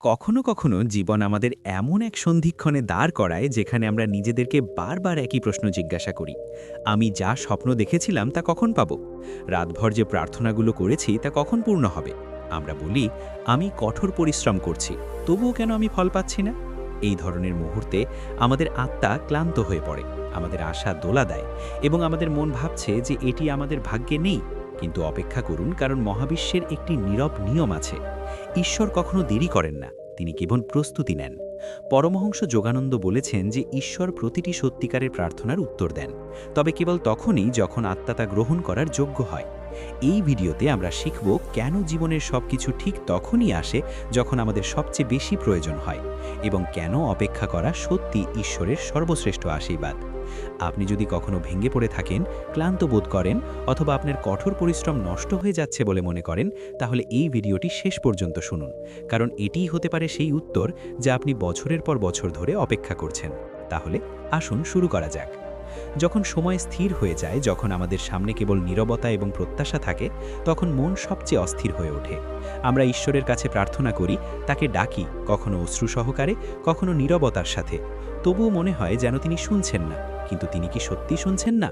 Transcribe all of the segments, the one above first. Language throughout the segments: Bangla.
কখনো কখনো জীবন আমাদের এমন এক সন্ধিক্ষণে দাঁড় করায় যেখানে আমরা নিজেদেরকে বারবার একই প্রশ্ন জিজ্ঞাসা করি। আমি যা স্বপ্ন দেখেছিলাম তা কখন পাবো? রাতভর যে প্রার্থনাগুলো করেছি তা কখন পূর্ণ হবে? আমরা বলি, আমি কঠোর পরিশ্রম করছি, তবুও কেন আমি ফল পাচ্ছি না? এই ধরনের মুহূর্তে আমাদের আত্মা ক্লান্ত হয়ে পড়ে, আমাদের আশা দোলা দেয় এবং আমাদের মন ভাবছে যে এটি আমাদের ভাগ্যে নেই। কিন্তু অপেক্ষা করুন, কারণ মহাবিশ্বের একটি নীরব নিয়ম আছে। ঈশ্বর কখনো দেরি করেন না, তিনি কেবল প্রস্তুতি নেন। পরমহংস যোগানন্দ বলেছেন যে ঈশ্বর প্রতিটি সত্যিকারের প্রার্থনার উত্তর দেন, তবে কেবল তখনই যখন আত্মা তা গ্রহণ করার যোগ্য হয়। এই ভিডিওতে আমরা শিখব কেন জীবনের সবকিছু ঠিক তখনই আসে যখন আমাদের সবচেয়ে বেশি প্রয়োজন হয়, এবং কেন অপেক্ষা করা সত্যি ঈশ্বরের সর্বশ্রেষ্ঠ আশীর্বাদ। আপনি যদি কখনো ভেঙে পড়ে থাকেন, ক্লান্ত বোধ করেন, অথবা আপনার কঠোর পরিশ্রম নষ্ট হয়ে যাচ্ছে বলে মনে করেন, তাহলে এই ভিডিওটি শেষ পর্যন্ত শুনুন, কারণ এটিই হতে পারে সেই উত্তর যা আপনি বছরের পর বছর ধরে অপেক্ষা করছেন। তাহলে আসুন শুরু করা যাক। যখন সময় স্থির হয়ে যায়, যখন আমাদের সামনে কেবল নীরবতা এবং প্রত্যাশা থাকে, তখন মন সবচেয়ে অস্থির হয়ে ওঠে। আমরা ঈশ্বরের কাছে প্রার্থনা করি, তাকে ডাকি, কখনো অশ্রু সহকারে, কখনো নীরবতার সাথে। তবুও মনে হয় যেন তিনি শুনছেন না। কিন্তু তিনি কি সত্যি শুনছেন না?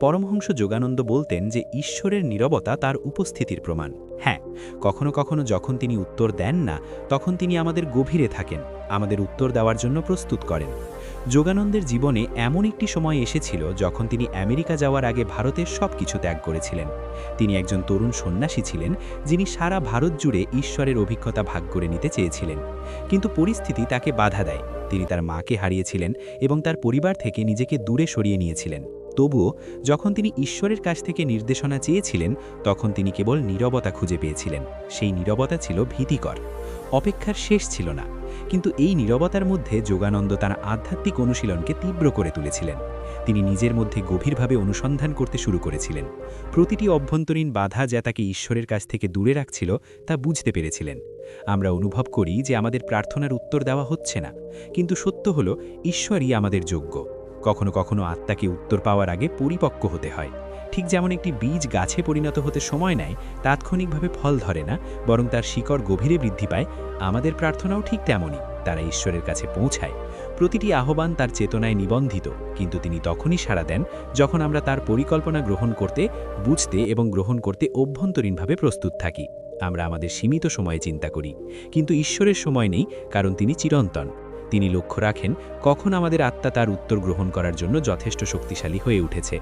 পরমহংস যোগানন্দ বলতেন যে ঈশ্বরের নীরবতা তার উপস্থিতির প্রমাণ। হ্যাঁ, কখনো কখনো যখন তিনি উত্তর দেন না, তখন তিনি আমাদের গভীরে থাকেন, আমাদের উত্তর দেওয়ার জন্য প্রস্তুত করেন। যোগানন্দের জীবনে এমন একটি সময় এসেছিল যখন তিনি আমেরিকা যাওয়ার আগে ভারতের সব কিছু ত্যাগ করেছিলেন। তিনি একজন তরুণ সন্ন্যাসী ছিলেন, যিনি সারা ভারত জুড়ে ঈশ্বরের অভিজ্ঞতা ভাগ করে নিতে চেয়েছিলেন। কিন্তু পরিস্থিতি তাকে বাধা দেয়। তিনি তার মাকে হারিয়েছিলেন এবং তার পরিবার থেকে নিজেকে দূরে সরিয়ে নিয়েছিলেন। তবুও যখন তিনি ঈশ্বরের কাছ থেকে নির্দেশনা চেয়েছিলেন, তখন তিনি কেবল নীরবতা খুঁজে পেয়েছিলেন। সেই নীরবতা ছিল ভীতিকর। অপেক্ষার শেষ ছিল না, কিন্তু এই নীরবতার মধ্যে যোগানন্দ তার আধ্যাত্মিক অনুশীলনকে তীব্র করে তুলেছিলেন। তিনি নিজের মধ্যে গভীরভাবে অনুসন্ধান করতে শুরু করেছিলেন। প্রতিটি অভ্যন্তরীণ বাধা যা তাকে ঈশ্বরের কাছ থেকে দূরে রাখছিল, তা বুঝতে পেরেছিলেন। আমরা অনুভব করি যে আমাদের প্রার্থনার উত্তর দেওয়া হচ্ছে না, কিন্তু সত্য হলো ঈশ্বরই আমাদের যোগ্য। কখনো কখনো আত্মাকে উত্তর পাওয়ার আগে পরিপক্ক হতে হয়। ঠিক যেমন একটি বীজ গাছে পরিণত হতে সময় নেয়, তাৎক্ষণিকভাবে ফল ধরে না, বরং তার শিকড় গভীরে বৃদ্ধি পায়। আমাদের প্রার্থনাও ঠিক তেমনই, তারা ঈশ্বরের কাছে পৌঁছায়। প্রতিটি আহ্বান তার চেতনায় নিবন্ধিত, কিন্তু তিনি তখনই সাড়া দেন যখন আমরা তার পরিকল্পনা গ্রহণ করতে, বুঝতে এবং গ্রহণ করতে অভ্যন্তরীণভাবে প্রস্তুত থাকি। আমরা আমাদের সীমিত সময়ে চিন্তা করি, কিন্তু ঈশ্বরের সময় নেই, কারণ তিনি চিরন্তন। তিনি লক্ষ্য রাখেন কখন আমাদের আত্মা তার উত্তর গ্রহণ করার জন্য যথেষ্ট শক্তিশালী হয়ে উঠেছে।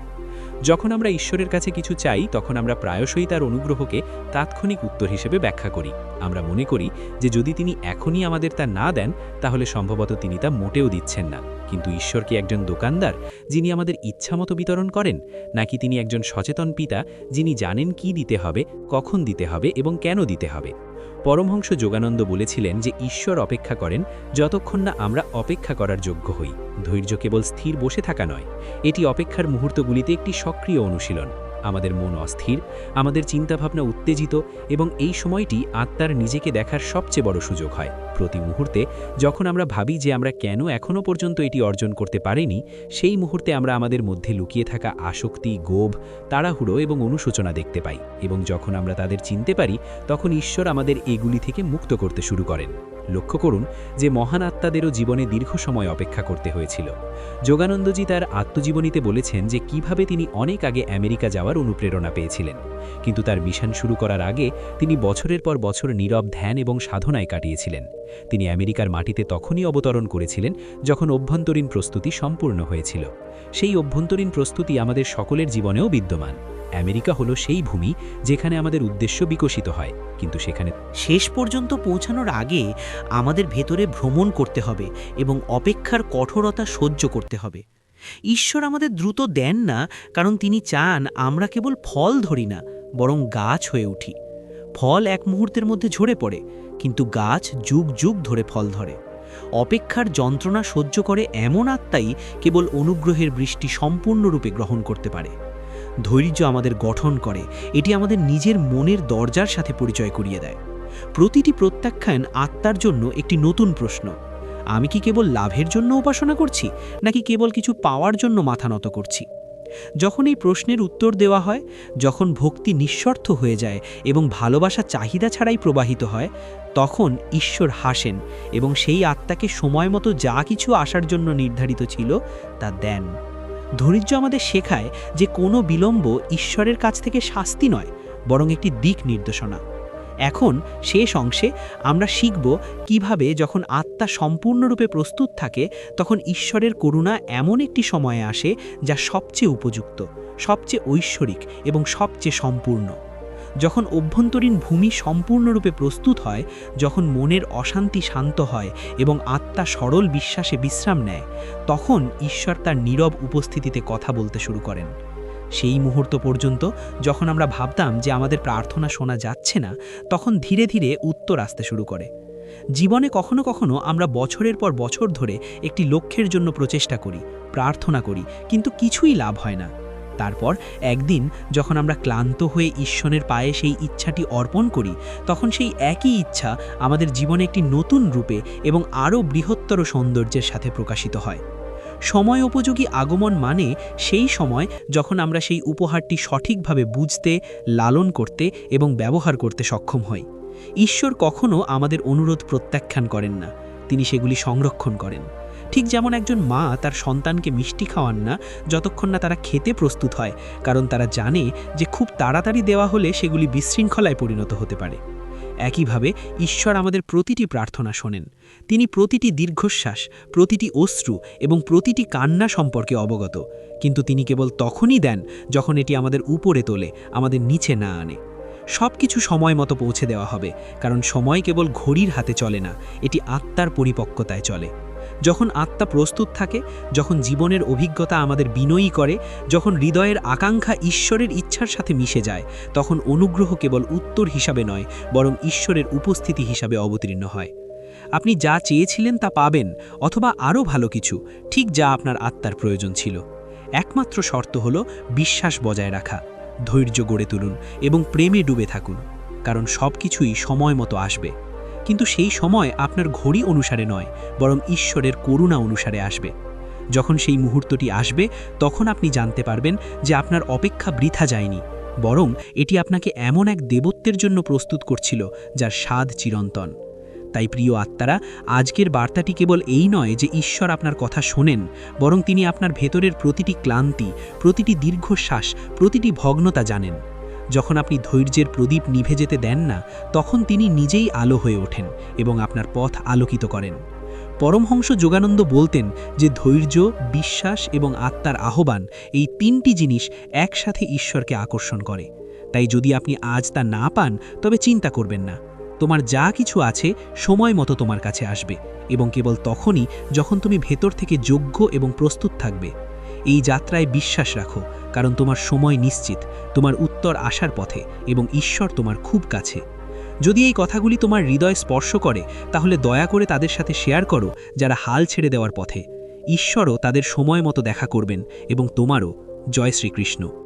যখন আমরা ঈশ্বরের কাছে কিছু চাই, তখন আমরা প্রায়শই তার অনুগ্রহকে তাৎক্ষণিক উত্তর হিসেবে ব্যাখ্যা করি। আমরা মনে করি যে যদি তিনি এখনই আমাদের তা না দেন, তাহলে সম্ভবত তিনি তা মোটেও দিচ্ছেন না। কিন্তু ঈশ্বর কি একজন দোকানদার যিনি আমাদের ইচ্ছামতো বিতরণ করেন, নাকি তিনি একজন সচেতন পিতা যিনি জানেন কি দিতে হবে, কখন দিতে হবে এবং কেন দিতে হবে? পরমহংস যোগানন্দ বলেছিলেন যে ঈশ্বর অপেক্ষা করেন যতক্ষণ না আমরা অপেক্ষা করার যোগ্য হই। ধৈর্য কেবল স্থির বসে থাকা নয়, এটি অপেক্ষার মুহূর্তগুলিতে একটি সক্রিয় অনুশীলন। আমাদের মন অস্থির, আমাদের চিন্তাভাবনা উত্তেজিত, এবং এই সময়টি আত্মার নিজেকে দেখার সবচেয়ে বড় সুযোগ হয়। প্রতি মুহূর্তে যখন আমরা ভাবি যে আমরা কেন এখনও পর্যন্ত এটি অর্জন করতে পারিনি, সেই মুহূর্তে আমরা আমাদের মধ্যে লুকিয়ে থাকা আসক্তি, গোভ, তাড়াহুড়ো এবং অনুশোচনা দেখতে পাই। এবং যখন আমরা তাদের চিনতে পারি, তখন ঈশ্বর আমাদের এগুলি থেকে মুক্ত করতে শুরু করেন। লক্ষ্য করুন যে মহান আত্মাদেরও জীবনে দীর্ঘ সময় অপেক্ষা করতে হয়েছিল। যোগানন্দজি তার আত্মজীবনীতে বলেছেন যে কিভাবে তিনি অনেক আগে আমেরিকা যাওয়ার অনুপ্রেরণা পেয়েছিলেন, কিন্তু তার মিশন শুরু করার আগে তিনি বছরের পর বছর নীরব ধ্যান এবং সাধনায় কাটিয়েছিলেন। তিনি আমেরিকার মাটিতে তখনই অবতরণ করেছিলেন যখন অভ্যন্তরীণ প্রস্তুতি সম্পূর্ণ হয়েছিল। সেই অভ্যন্তরীণ প্রস্তুতি আমাদের সকলের জীবনেও বিদ্যমান। আমেরিকা হলো সেই ভূমি যেখানে আমাদের উদ্দেশ্য বিকশিত হয়, কিন্তু সেখানে শেষ পর্যন্ত পৌঁছানোর আগে আমাদের ভেতরে ভ্রমণ করতে হবে এবং অপেক্ষার কঠোরতা সহ্য করতে হবে। ঈশ্বর আমাদের দ্রুত দেন না, কারণ তিনি চান আমরা কেবল ফল ধরি না, বরং গাছ হয়ে উঠি। ফল এক মুহূর্তের মধ্যে ঝরে পড়ে, কিন্তু গাছ যুগ যুগ ধরে ফল ধরে। অপেক্ষার যন্ত্রণা সহ্য করে এমন আত্মাই কেবল অনুগ্রহের বৃষ্টি সম্পূর্ণরূপে গ্রহণ করতে পারে। ধৈর্য আমাদের গঠন করে, এটি আমাদের নিজের মনের দরজার সাথে পরিচয় করিয়ে দেয়। প্রতিটি প্রত্যাখ্যান আত্মার জন্য একটি নতুন প্রশ্ন। আমি কি কেবল লাভের জন্য উপাসনা করছি, নাকি কেবল কিছু পাওয়ার জন্য মাথা নত করছি? যখন এই প্রশ্নের উত্তর দেওয়া হয়, যখন ভক্তি নিঃস্বার্থ হয়ে যায় এবং ভালোবাসা চাহিদা ছাড়াই প্রবাহিত হয়, তখন ঈশ্বর হাসেন এবং সেই আত্মাকে সময় মতো যা কিছু আসার জন্য নির্ধারিত ছিল তা দেন। ধৈর্য আমাদের শেখায় যে কোনো বিলম্ব ঈশ্বরের কাছ থেকে শাস্তি নয়, বরং একটি দিক নির্দেশনা। এখন শেষ অংশে আমরা শিখব কিভাবে যখন আত্মা সম্পূর্ণরূপে প্রস্তুত থাকে তখন ঈশ্বরের করুণা এমন একটি সময়ে আসে যা সবচেয়ে উপযুক্ত, সবচেয়ে ঐশ্বরিক এবং সবচেয়ে সম্পূর্ণ। যখন অভ্যন্তরীণ ভূমি সম্পূর্ণরূপে প্রস্তুত হয়, যখন মনের অশান্তি শান্ত হয় এবং আত্মা সরল বিশ্বাসে বিশ্রাম নেয়, তখন ঈশ্বর তার নীরব উপস্থিতিতে কথা বলতে শুরু করেন। সেই মুহূর্ত পর্যন্ত যখন আমরা ভাবতাম যে আমাদের প্রার্থনা শোনা যাচ্ছে না, তখন ধীরে ধীরে উত্তর আসতে শুরু করে। জীবনে কখনো কখনো আমরা বছরের পর বছর ধরে একটি লক্ষ্যের জন্য প্রচেষ্টা করি, প্রার্থনা করি, কিন্তু কিছুই লাভ হয় না। তারপর একদিন যখন আমরা ক্লান্ত হয়ে ঈশ্বরের পায়ে সেই ইচ্ছাটি অর্পণ করি, তখন সেই একই ইচ্ছা আমাদের জীবনে একটি নতুন রূপে এবং আরও বৃহত্তর সৌন্দর্যের সাথে প্রকাশিত হয়। সময় উপযোগী আগমন মানে সেই সময় যখন আমরা সেই উপহারটি সঠিকভাবে বুঝতে, লালন করতে এবং ব্যবহার করতে সক্ষম হই। ঈশ্বর কখনো আমাদের অনুরোধ প্রত্যাখ্যান করেন না, তিনি সেগুলি সংরক্ষণ করেন। ঠিক যেমন একজন মা তার সন্তানকে মিষ্টি খাওয়ান না যতক্ষণ না তারা খেতে প্রস্তুত হয়, কারণ তারা জানে যে খুব তাড়াতাড়ি দেওয়া হলে সেগুলি বিশৃঙ্খলায় পরিণত হতে পারে। একইভাবে ঈশ্বর আমাদের প্রতিটি প্রার্থনা শোনেন। তিনি প্রতিটি দীর্ঘশ্বাস, প্রতিটি অশ্রু এবং প্রতিটি কান্না সম্পর্কে অবগত, কিন্তু তিনি কেবল তখনই দেন যখন এটি আমাদের উপরে তোলে, আমাদের নিচে না আনে। সব কিছু সময় মতো পৌঁছে দেওয়া হবে, কারণ সময় কেবল ঘড়ির হাতে চলে না, এটি আত্মার পরিপক্কতায় চলে। যখন আত্মা প্রস্তুত থাকে, যখন জীবনের অভিজ্ঞতা আমাদের বিনয়ী করে, যখন হৃদয়ের আকাঙ্ক্ষা ঈশ্বরের ইচ্ছার সাথে মিশে যায়, তখন অনুগ্রহ কেবল উত্তর হিসাবে নয়, বরং ঈশ্বরের উপস্থিতি হিসাবে অবতীর্ণ হয়। আপনি যা চেয়েছিলেন তা পাবেন, অথবা আরও ভালো কিছু, ঠিক যা আপনার আত্মার প্রয়োজন ছিল। একমাত্র শর্ত হল বিশ্বাস বজায় রাখা, ধৈর্য গড়ে তুলুন এবং প্রেমে ডুবে থাকুন, কারণ সব কিছুই সময় মতো আসবে। কিন্তু সেই সময় আপনার ঘড়ি অনুসারে নয়, বরং ঈশ্বরের করুণা অনুসারে আসবে। যখন সেই মুহূর্তটি আসবে, তখন আপনি জানতে পারবেন যে আপনার অপেক্ষা বৃথা যায়নি, বরং এটি আপনাকে এমন এক দেবত্বের জন্য প্রস্তুত করছিল যার স্বাদ চিরন্তন। তাই প্রিয় আত্মারা, আজকের বার্তাটি কেবল এই নয় যে ঈশ্বর আপনার কথা শোনেন, বরং তিনি আপনার ভেতরের প্রতিটি ক্লান্তি, প্রতিটি দীর্ঘশ্বাস, প্রতিটি ভগ্নতা জানেন। যখন আপনি ধৈর্যের প্রদীপ নিভে যেতে দেন না, তখন তিনি নিজেই আলো হয়ে ওঠেন এবং আপনার পথ আলোকিত করেন। পরমহংস যোগানন্দ বলতেন যে ধৈর্য, বিশ্বাস এবং আত্মার আহ্বান, এই তিনটি জিনিস একসাথে ঈশ্বরকে আকর্ষণ করে। তাই যদি আপনি আজ তা না পান, তবে চিন্তা করবেন না। তোমার যা কিছু আছে সময় মতো তোমার কাছে আসবে, এবং কেবল তখনই যখন তুমি ভেতর থেকে যোগ্য এবং প্রস্তুত থাকবে। এই যাত্রায় বিশ্বাস রাখো, কারণ তোমার সময় নিশ্চিত, তোমার উত্তর আসার পথে, এবং ঈশ্বর তোমার খুব কাছে। যদি এই কথাগুলি তোমার হৃদয় স্পর্শ করে, তাহলে দয়া করে তাদের সাথে শেয়ার করো যারা হাল ছেড়ে দেওয়ার পথে। ঈশ্বরও তাদের সময় মতো দেখা করবেন, এবং তোমারও। জয় শ্রীকৃষ্ণ।